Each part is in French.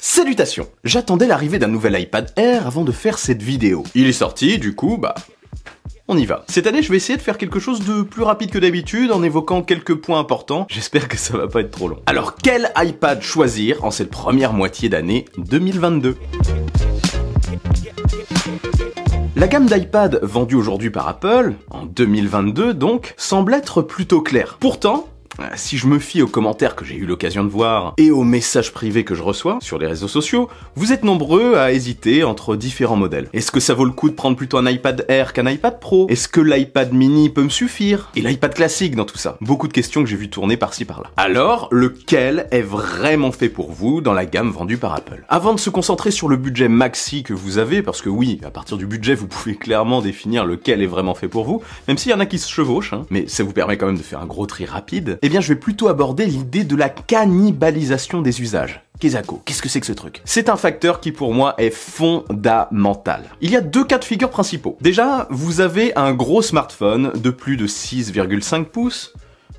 Salutations! J'attendais l'arrivée d'un nouvel iPad Air avant de faire cette vidéo. Il est sorti, du coup, on y va. Cette année, je vais essayer de faire quelque chose de plus rapide que d'habitude en évoquant quelques points importants. J'espère que ça va pas être trop long. Alors, quel iPad choisir en cette première moitié d'année 2022? La gamme d'iPad vendue aujourd'hui par Apple, en 2022 donc, semble être plutôt claire. Pourtant, si je me fie aux commentaires que j'ai eu l'occasion de voir et aux messages privés que je reçois sur les réseaux sociaux, vous êtes nombreux à hésiter entre différents modèles. Est-ce que ça vaut le coup de prendre plutôt un iPad Air qu'un iPad Pro? Est-ce que l'iPad mini peut me suffire? Et l'iPad classique dans tout ça? Beaucoup de questions que j'ai vu tourner par-ci par-là. Alors, lequel est vraiment fait pour vous dans la gamme vendue par Apple? Avant de se concentrer sur le budget maxi que vous avez, parce que oui, à partir du budget, vous pouvez clairement définir lequel est vraiment fait pour vous, même s'il y en a qui se chevauchent, mais ça vous permet quand même de faire un gros tri rapide. Eh bien, je vais plutôt aborder l'idée de la cannibalisation des usages. Kezako, qu'est-ce que c'est que ce truc? C'est un facteur qui pour moi est fondamental. Il y a deux cas de figure principaux. Déjà, vous avez un gros smartphone de plus de 6,5 pouces.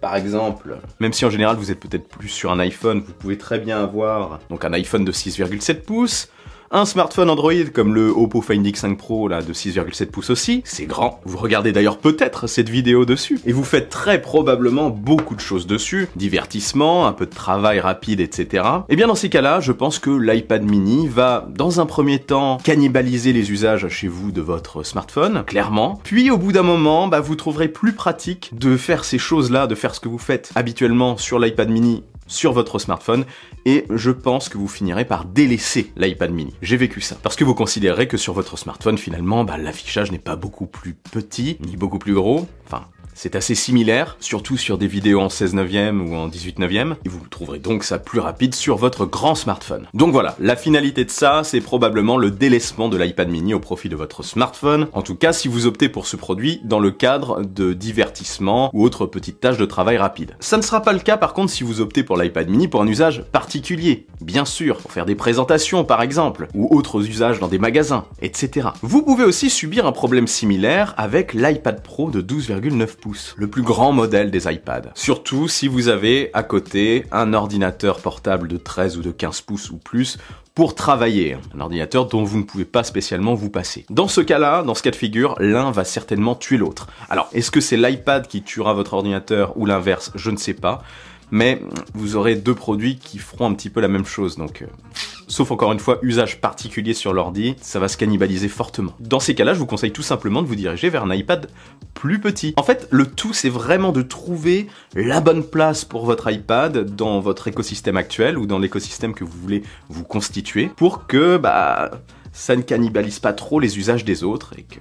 Par exemple, même si en général vous êtes peut-être plus sur un iPhone, vous pouvez très bien avoir donc un iPhone de 6,7 pouces. Un smartphone Android comme le Oppo Find X5 Pro là de 6,7 pouces aussi, c'est grand. Vous regardez d'ailleurs peut-être cette vidéo dessus et vous faites très probablement beaucoup de choses dessus, divertissement, un peu de travail rapide, etc. Et bien dans ces cas-là, je pense que l'iPad mini va dans un premier temps cannibaliser les usages chez vous de votre smartphone, clairement. Puis au bout d'un moment, vous trouverez plus pratique de faire ces choses-là, de faire ce que vous faites habituellement sur l'iPad mini sur votre smartphone, et je pense que vous finirez par délaisser l'iPad mini. J'ai vécu ça. Parce que vous considérez que sur votre smartphone, finalement, l'affichage n'est pas beaucoup plus petit, ni beaucoup plus gros. Enfin, c'est assez similaire, surtout sur des vidéos en 16/9 ou en 18/9, et vous trouverez donc ça plus rapide sur votre grand smartphone. Donc voilà, la finalité de ça, c'est probablement le délaissement de l'iPad mini au profit de votre smartphone, en tout cas si vous optez pour ce produit dans le cadre de divertissement ou autres petites tâches de travail rapide. Ça ne sera pas le cas par contre si vous optez pour l'iPad mini pour un usage particulier, bien sûr, pour faire des présentations par exemple, ou autres usages dans des magasins, etc. Vous pouvez aussi subir un problème similaire avec l'iPad Pro de 12,9 pouces. Le plus grand modèle des iPads. Surtout si vous avez à côté un ordinateur portable de 13 ou de 15 pouces ou plus pour travailler, un ordinateur dont vous ne pouvez pas spécialement vous passer. Dans ce cas-là, dans ce cas de figure, l'un va certainement tuer l'autre. Alors, est-ce que c'est l'iPad qui tuera votre ordinateur ou l'inverse? Je ne sais pas. Mais vous aurez deux produits qui feront un petit peu la même chose, donc sauf encore une fois usage particulier sur l'ordi, ça va se cannibaliser fortement. Dans ces cas-là, je vous conseille tout simplement de vous diriger vers un iPad plus petit. En fait, le tout c'est vraiment de trouver la bonne place pour votre iPad dans votre écosystème actuel ou dans l'écosystème que vous voulez vous constituer pour que ça ne cannibalise pas trop les usages des autres et que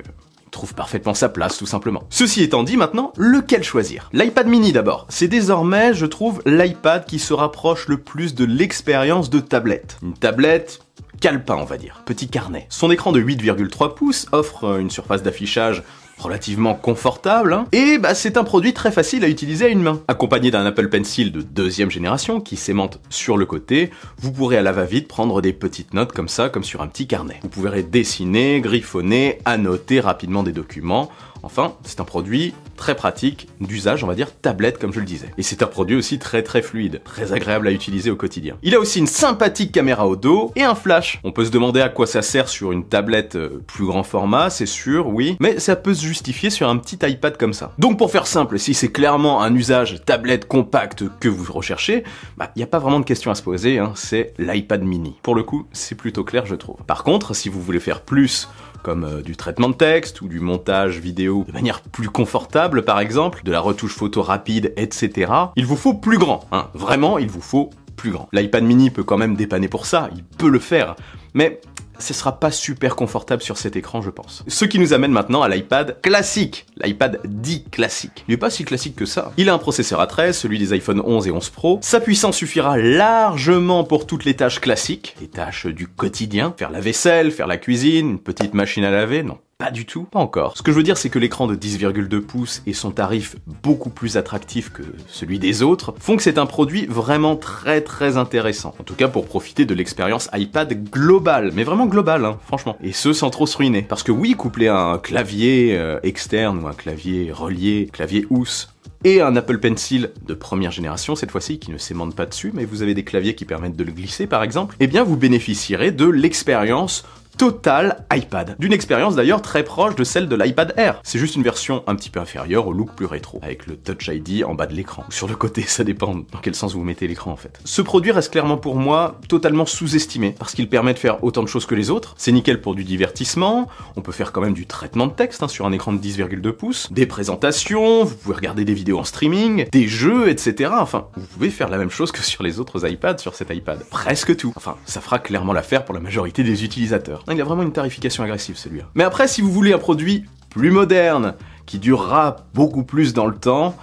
trouve parfaitement sa place, tout simplement. Ceci étant dit, maintenant, lequel choisir? L'iPad mini d'abord. C'est désormais, je trouve, l'iPad qui se rapproche le plus de l'expérience de tablette. Une tablette calepin, on va dire. Petit carnet. Son écran de 8,3 pouces offre une surface d'affichage relativement confortable, et c'est un produit très facile à utiliser à une main. Accompagné d'un Apple Pencil de deuxième génération qui s'aimante sur le côté, vous pourrez à la va-vite prendre des petites notes comme ça, comme sur un petit carnet. Vous pourrez dessiner, griffonner, annoter rapidement des documents. Enfin, c'est un produit très pratique, d'usage, on va dire tablette comme je le disais. Et c'est un produit aussi très fluide, très agréable à utiliser au quotidien. Il a aussi une sympathique caméra au dos et un flash. On peut se demander à quoi ça sert sur une tablette plus grand format, c'est sûr, oui, mais ça peut se justifier sur un petit iPad comme ça. Donc pour faire simple, si c'est clairement un usage tablette compact que vous recherchez, il n'y a pas vraiment de question à se poser, c'est l'iPad mini. Pour le coup, c'est plutôt clair je trouve. Par contre, si vous voulez faire plus comme du traitement de texte ou du montage vidéo de manière plus confortable par exemple, de la retouche photo rapide, etc. Il vous faut plus grand, vraiment il vous faut plus grand. L'iPad mini peut quand même dépanner pour ça, il peut le faire, mais ce sera pas super confortable sur cet écran je pense. Ce qui nous amène maintenant à l'iPad classique, l'iPad dit classique. Il n'est pas si classique que ça. Il a un processeur A13, celui des iPhone 11 et 11 Pro. Sa puissance suffira largement pour toutes les tâches classiques, les tâches du quotidien, faire la vaisselle, faire la cuisine, une petite machine à laver, non. Pas du tout, pas encore. Ce que je veux dire, c'est que l'écran de 10,2 pouces et son tarif beaucoup plus attractif que celui des autres font que c'est un produit vraiment très intéressant. En tout cas pour profiter de l'expérience iPad globale, mais vraiment globale, franchement. Et ce, sans trop se ruiner. Parce que oui, couplé à un clavier externe ou un clavier relié, clavier housse, et un Apple Pencil de première génération, cette fois-ci, qui ne s'aimante pas dessus, mais vous avez des claviers qui permettent de le glisser par exemple, eh bien vous bénéficierez de l'expérience Total iPad. D'une expérience d'ailleurs très proche de celle de l'iPad Air. C'est juste une version un petit peu inférieure au look plus rétro, avec le Touch ID en bas de l'écran. Ou sur le côté, ça dépend dans quel sens vous mettez l'écran en fait. Ce produit reste clairement pour moi totalement sous-estimé, parce qu'il permet de faire autant de choses que les autres. C'est nickel pour du divertissement, on peut faire quand même du traitement de texte hein, sur un écran de 10,2 pouces, des présentations, vous pouvez regarder des vidéos en streaming, des jeux, etc. Enfin, vous pouvez faire la même chose que sur les autres iPads sur cet iPad. Presque tout. Enfin, ça fera clairement l'affaire pour la majorité des utilisateurs. Il a vraiment une tarification agressive celui-là. Mais après, si vous voulez un produit plus moderne, qui durera beaucoup plus dans le temps,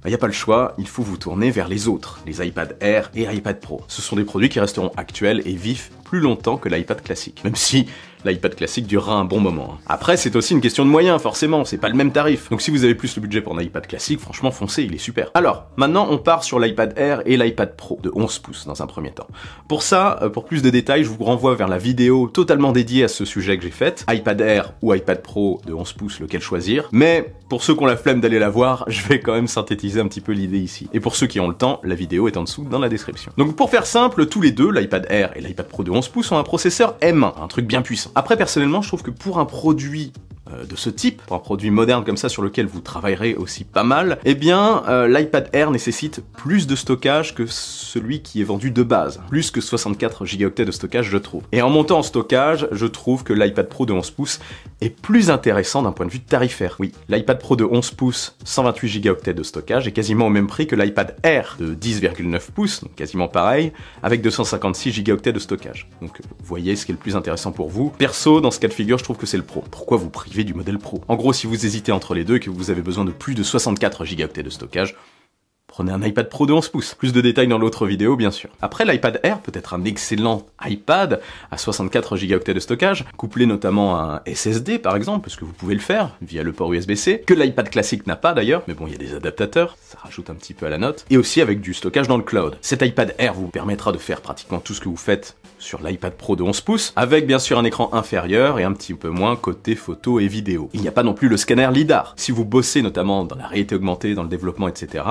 il n'y a pas le choix, il faut vous tourner vers les autres, les iPad Air et iPad Pro. Ce sont des produits qui resteront actuels et vifs plus longtemps que l'iPad classique, même si l'iPad classique durera un bon moment. Après, c'est aussi une question de moyens, forcément, c'est pas le même tarif. Donc si vous avez plus le budget pour un iPad classique, franchement, foncez, il est super. Alors, maintenant, on part sur l'iPad Air et l'iPad Pro de 11 pouces dans un premier temps. Pour ça, pour plus de détails, je vous renvoie vers la vidéo totalement dédiée à ce sujet que j'ai faite, iPad Air ou iPad Pro de 11 pouces, lequel choisir. Mais pour ceux qui ont la flemme d'aller la voir, je vais quand même synthétiser un petit peu l'idée ici. Et pour ceux qui ont le temps, la vidéo est en dessous dans la description. Donc pour faire simple, tous les deux, l'iPad Air et l'iPad Pro de 11 pouces ont un processeur M1, un truc bien puissant. Après, personnellement, je trouve que pour un produit de ce type, pour un produit moderne comme ça sur lequel vous travaillerez aussi pas mal, eh bien l'iPad Air nécessite plus de stockage que celui qui est vendu de base. Plus que 64 Go de stockage, je trouve. Et en montant en stockage, je trouve que l'iPad Pro de 11 pouces est plus intéressant d'un point de vue tarifaire. Oui, l'iPad Pro de 11 pouces, 128 Go de stockage, est quasiment au même prix que l'iPad Air de 10,9 pouces, donc quasiment pareil, avec 256 Go de stockage. Donc vous voyez ce qui est le plus intéressant pour vous. Perso, dans ce cas de figure, je trouve que c'est le Pro. Pourquoi vous privez du modèle Pro? En gros, si vous hésitez entre les deux et que vous avez besoin de plus de 64 Go de stockage, prenez un iPad Pro de 11 pouces. Plus de détails dans l'autre vidéo, bien sûr. Après, l'iPad Air peut être un excellent iPad à 64 Go de stockage, couplé notamment à un SSD par exemple, parce que vous pouvez le faire via le port USB-C, que l'iPad classique n'a pas d'ailleurs, mais bon, il y a des adaptateurs, ça rajoute un petit peu à la note, et aussi avec du stockage dans le cloud. Cet iPad Air vous permettra de faire pratiquement tout ce que vous faites sur l'iPad Pro de 11 pouces, avec bien sûr un écran inférieur et un petit peu moins côté photo et vidéo. Il n'y a pas non plus le scanner LiDAR. Si vous bossez notamment dans la réalité augmentée, dans le développement, etc.,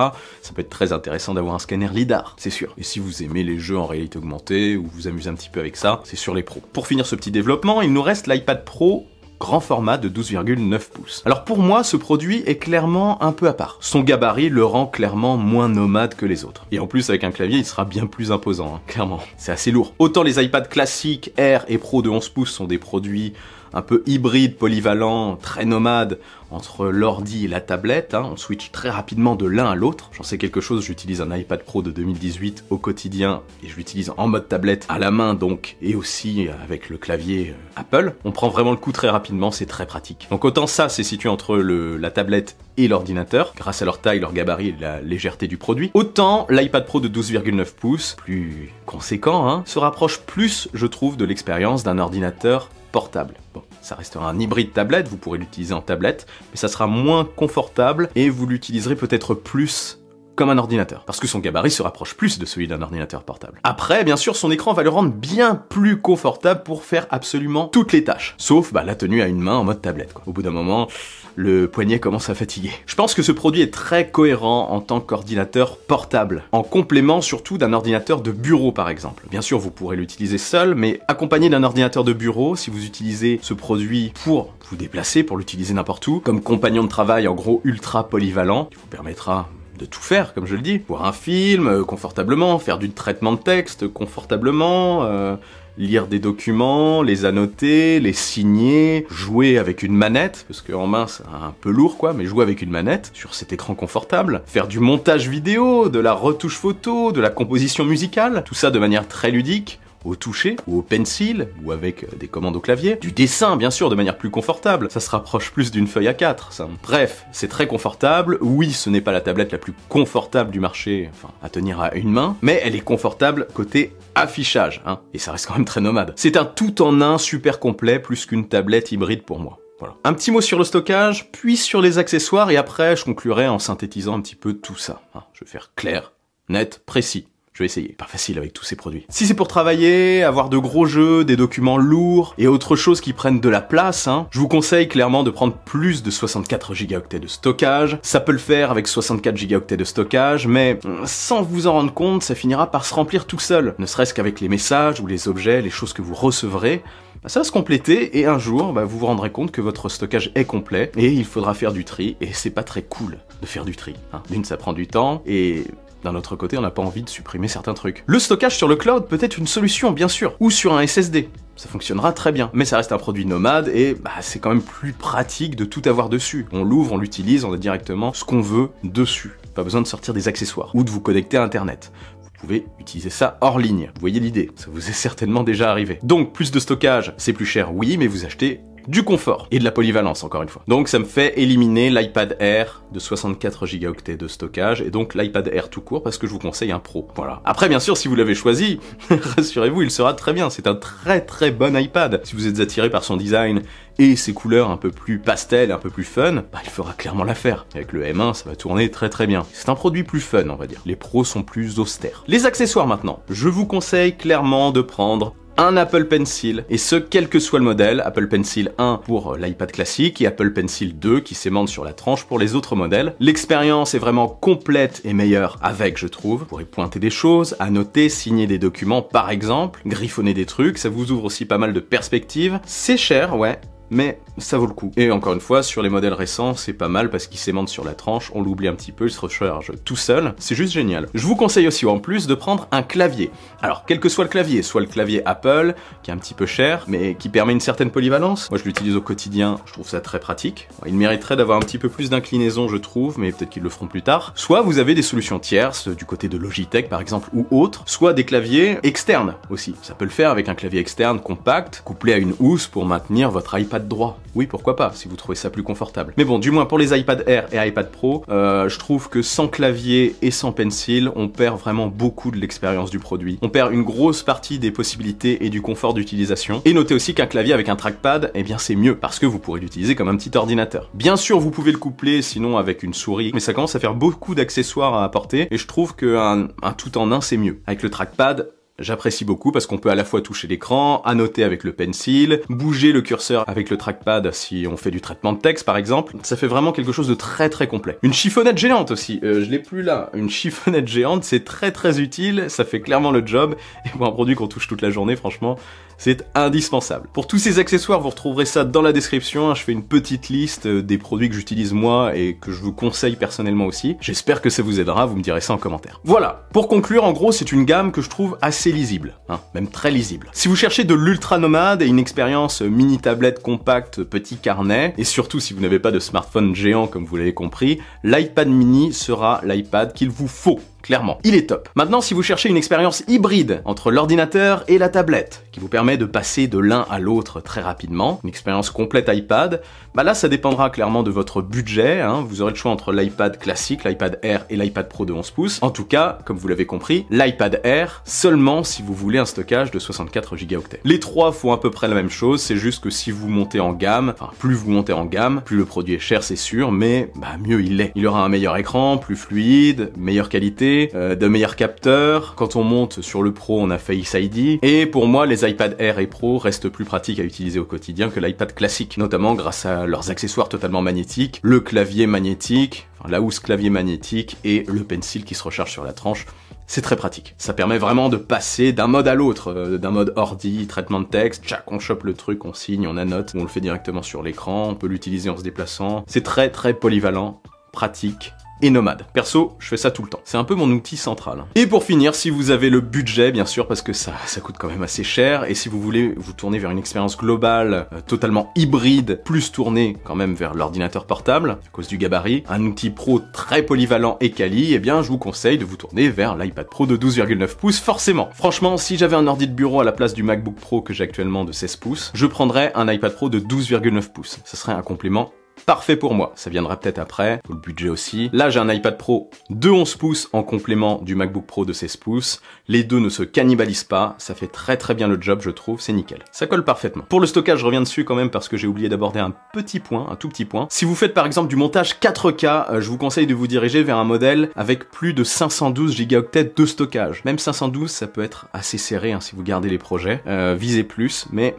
ça peut être très intéressant d'avoir un scanner LiDAR, c'est sûr. Et si vous aimez les jeux en réalité augmentée, ou vous amusez un petit peu avec ça, c'est sur les pros. Pour finir ce petit développement, il nous reste l'iPad Pro grand format de 12,9 pouces. Alors pour moi, ce produit est clairement un peu à part. Son gabarit le rend clairement moins nomade que les autres. Et en plus, avec un clavier, il sera bien plus imposant, hein, clairement. C'est assez lourd. Autant les iPads classiques, Air et Pro de 11 pouces sont des produits un peu hybrides, polyvalents, très nomades, entre l'ordi et la tablette, hein, on switch très rapidement de l'un à l'autre. J'en sais quelque chose, j'utilise un iPad Pro de 2018 au quotidien et je l'utilise en mode tablette à la main donc, et aussi avec le clavier Apple. On prend vraiment le coup très rapidement, c'est très pratique. Donc autant ça, c'est situé entre la tablette et l'ordinateur, grâce à leur taille, leur gabarit et la légèreté du produit. Autant l'iPad Pro de 12,9 pouces, plus conséquent, hein, se rapproche plus, je trouve, de l'expérience d'un ordinateur portable. Bon, ça restera un hybride tablette, vous pourrez l'utiliser en tablette, mais ça sera moins confortable et vous l'utiliserez peut-être plus comme un ordinateur, parce que son gabarit se rapproche plus de celui d'un ordinateur portable. Après, bien sûr, son écran va le rendre bien plus confortable pour faire absolument toutes les tâches, sauf la tenue à une main en mode tablette, quoi. Au bout d'un moment, le poignet commence à fatiguer. Je pense que ce produit est très cohérent en tant qu'ordinateur portable, en complément surtout d'un ordinateur de bureau par exemple. Bien sûr, vous pourrez l'utiliser seul, mais accompagné d'un ordinateur de bureau, si vous utilisez ce produit pour vous déplacer, pour l'utiliser n'importe où, comme compagnon de travail en gros ultra polyvalent, qui vous permettra de tout faire, comme je le dis. Voir un film confortablement, faire du traitement de texte confortablement, lire des documents, les annoter, les signer, jouer avec une manette, parce qu'en main c'est un peu lourd quoi, mais jouer avec une manette sur cet écran confortable, faire du montage vidéo, de la retouche photo, de la composition musicale, tout ça de manière très ludique, au toucher, ou au pencil, ou avec des commandes au clavier. Du dessin, bien sûr, de manière plus confortable. Ça se rapproche plus d'une feuille A4, ça. Bref, c'est très confortable. Oui, ce n'est pas la tablette la plus confortable du marché, enfin, à tenir à une main, mais elle est confortable côté affichage, hein, et ça reste quand même très nomade. C'est un tout-en-un super complet, plus qu'une tablette hybride pour moi. Voilà. Un petit mot sur le stockage, puis sur les accessoires, et après, je conclurai en synthétisant un petit peu tout ça. Hein, je vais faire clair, net, précis. Je vais essayer. Pas facile avec tous ces produits. Si c'est pour travailler, avoir de gros jeux, des documents lourds et autre chose qui prennent de la place, je vous conseille clairement de prendre plus de 64 Go de stockage. Ça peut le faire avec 64 Go de stockage, mais sans vous en rendre compte, ça finira par se remplir tout seul. Ne serait-ce qu'avec les messages ou les objets, les choses que vous recevrez, ça va se compléter et un jour, vous vous rendrez compte que votre stockage est complet et il faudra faire du tri et c'est pas très cool de faire du tri. D'une, ça prend du temps et d'un autre côté, on n'a pas envie de supprimer certains trucs. Le stockage sur le cloud peut être une solution, bien sûr, ou sur un SSD. Ça fonctionnera très bien, mais ça reste un produit nomade et c'est quand même plus pratique de tout avoir dessus. On l'ouvre, on l'utilise, on a directement ce qu'on veut dessus. Pas besoin de sortir des accessoires ou de vous connecter à Internet. Vous pouvez utiliser ça hors ligne. Vous voyez l'idée, ça vous est certainement déjà arrivé. Donc plus de stockage, c'est plus cher, oui, mais vous achetez du confort et de la polyvalence, encore une fois. Donc ça me fait éliminer l'iPad Air de 64 Go de stockage et donc l'iPad Air tout court parce que je vous conseille un Pro. Voilà. Après, bien sûr, si vous l'avez choisi, rassurez-vous, il sera très bien. C'est un très très bon iPad. Si vous êtes attiré par son design et ses couleurs un peu plus pastel, un peu plus fun, il fera clairement l'affaire. Avec le M1, ça va tourner très très bien. C'est un produit plus fun, on va dire. Les pros sont plus austères. Les accessoires maintenant. Je vous conseille clairement de prendre un Apple Pencil, et ce, quel que soit le modèle, Apple Pencil 1 pour l'iPad classique et Apple Pencil 2 qui s'aimante sur la tranche pour les autres modèles. L'expérience est vraiment complète et meilleure avec, je trouve. Vous pourrez pointer des choses, annoter, signer des documents par exemple, griffonner des trucs, ça vous ouvre aussi pas mal de perspectives. C'est cher, ouais, mais ça vaut le coup. Et encore une fois, sur les modèles récents, c'est pas mal parce qu'il s'aimante sur la tranche, on l'oublie un petit peu, il se recharge tout seul, c'est juste génial. Je vous conseille aussi en plus de prendre un clavier. Alors, quel que soit le clavier, soit le clavier Apple, qui est un petit peu cher, mais qui permet une certaine polyvalence. Moi, je l'utilise au quotidien, je trouve ça très pratique. Il mériterait d'avoir un petit peu plus d'inclinaison, je trouve, mais peut-être qu'ils le feront plus tard. Soit vous avez des solutions tierces, du côté de Logitech par exemple, ou autres, soit des claviers externes aussi. Ça peut le faire avec un clavier externe compact, couplé à une housse pour maintenir votre iPad droit. Oui, pourquoi pas, si vous trouvez ça plus confortable. Mais bon, du moins pour les iPad Air et iPad Pro, je trouve que sans clavier et sans pencil, on perd vraiment beaucoup de l'expérience du produit. On perd une grosse partie des possibilités et du confort d'utilisation. Et notez aussi qu'un clavier avec un trackpad, eh bien c'est mieux, parce que vous pourrez l'utiliser comme un petit ordinateur. Bien sûr, vous pouvez le coupler sinon avec une souris, mais ça commence à faire beaucoup d'accessoires à apporter, et je trouve qu'un tout en un, c'est mieux. Avec le trackpad, j'apprécie beaucoup parce qu'on peut à la fois toucher l'écran, annoter avec le pencil, bouger le curseur avec le trackpad si on fait du traitement de texte par exemple. Ça fait vraiment quelque chose de très très complet. Une chiffonnette géante aussi, je l'ai plus là. Une chiffonnette géante, c'est très très utile, ça fait clairement le job. Et pour un produit qu'on touche toute la journée, franchement, c'est indispensable. Pour tous ces accessoires, vous retrouverez ça dans la description. Je fais une petite liste des produits que j'utilise moi et que je vous conseille personnellement aussi. J'espère que ça vous aidera, vous me direz ça en commentaire. Voilà, pour conclure, en gros, c'est une gamme que je trouve assez lisible, même très lisible. Si vous cherchez de l'ultra nomade et une expérience mini tablette compacte, petit carnet, et surtout si vous n'avez pas de smartphone géant comme vous l'avez compris, l'iPad mini sera l'iPad qu'il vous faut. Clairement, il est top. Maintenant, si vous cherchez une expérience hybride entre l'ordinateur et la tablette, qui vous permet de passer de l'un à l'autre très rapidement, une expérience complète iPad, là ça dépendra clairement de votre budget, vous aurez le choix entre l'iPad classique, l'iPad Air et l'iPad Pro de 11 pouces. En tout cas, comme vous l'avez compris, l'iPad Air seulement si vous voulez un stockage de 64 Go. Les trois font à peu près la même chose, c'est juste que si vous montez en gamme, plus vous montez en gamme, plus le produit est cher c'est sûr, mais mieux il l'est. Il aura un meilleur écran, plus fluide, meilleure qualité, de meilleurs capteurs. Quand on monte sur le Pro, on a Face ID. Et pour moi, les iPad Air et Pro restent plus pratiques à utiliser au quotidien que l'iPad classique, notamment grâce à leurs accessoires totalement magnétiques, le clavier magnétique, la housse clavier magnétique et le pencil qui se recharge sur la tranche. C'est très pratique. Ça permet vraiment de passer d'un mode à l'autre, d'un mode ordi, traitement de texte, on chope le truc, on signe, on annote, on le fait directement sur l'écran, on peut l'utiliser en se déplaçant. C'est très très polyvalent, pratique et nomade. Perso, je fais ça tout le temps. C'est un peu mon outil central. Et pour finir, si vous avez le budget, bien sûr, parce que ça coûte quand même assez cher, et si vous voulez vous tourner vers une expérience globale, totalement hybride, plus tournée quand même vers l'ordinateur portable, à cause du gabarit, un outil pro très polyvalent et quali, eh bien je vous conseille de vous tourner vers l'iPad Pro de 12,9 pouces, forcément. Franchement, si j'avais un ordi de bureau à la place du MacBook Pro que j'ai actuellement de 16 pouces, je prendrais un iPad Pro de 12,9 pouces. Ce serait un complément parfait pour moi. Ça viendra peut-être après, pour le budget aussi. Là, j'ai un iPad Pro de 11 pouces en complément du MacBook Pro de 16 pouces. Les deux ne se cannibalisent pas, ça fait très très bien le job, je trouve, c'est nickel. Ça colle parfaitement. Pour le stockage, je reviens dessus quand même parce que j'ai oublié d'aborder un petit point, un tout petit point. Si vous faites par exemple du montage 4K, je vous conseille de vous diriger vers un modèle avec plus de 512 Go de stockage. Même 512, ça peut être assez serré hein, si vous gardez les projets. Visez plus, mais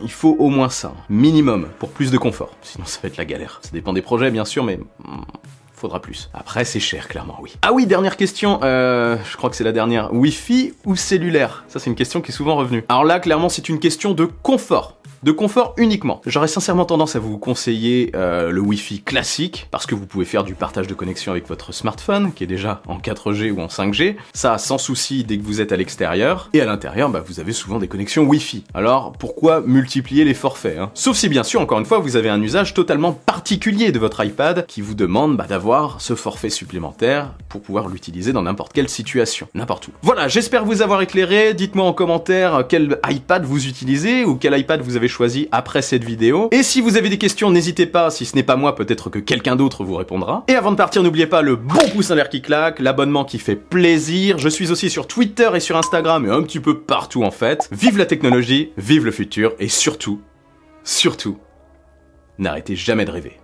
il faut au moins ça, minimum, pour plus de confort. Sinon ça va être la galère. Ça dépend des projets bien sûr, mais faudra plus. Après c'est cher clairement, oui. Ah oui, dernière question, je crois que c'est la dernière. Wi-Fi ou cellulaire? Ça c'est une question qui est souvent revenue. Alors là clairement c'est une question de confort. De confort uniquement. J'aurais sincèrement tendance à vous conseiller le Wi-Fi classique, parce que vous pouvez faire du partage de connexion avec votre smartphone, qui est déjà en 4G ou en 5G, ça sans souci dès que vous êtes à l'extérieur, et à l'intérieur, bah, vous avez souvent des connexions Wi-Fi. Alors, pourquoi multiplier les forfaits hein? Sauf si bien sûr, encore une fois, vous avez un usage totalement particulier de votre iPad, qui vous demande bah, d'avoir ce forfait supplémentaire pour pouvoir l'utiliser dans n'importe quelle situation, n'importe où. Voilà, j'espère vous avoir éclairé, dites-moi en commentaire quel iPad vous utilisez, ou quel iPad vous avez choisi après cette vidéo. Et si vous avez des questions, n'hésitez pas, si ce n'est pas moi, peut-être que quelqu'un d'autre vous répondra. Et avant de partir, n'oubliez pas le bon pouce en l'air qui claque, l'abonnement qui fait plaisir. Je suis aussi sur Twitter et sur Instagram et un petit peu partout en fait. Vive la technologie, vive le futur et surtout, n'arrêtez jamais de rêver.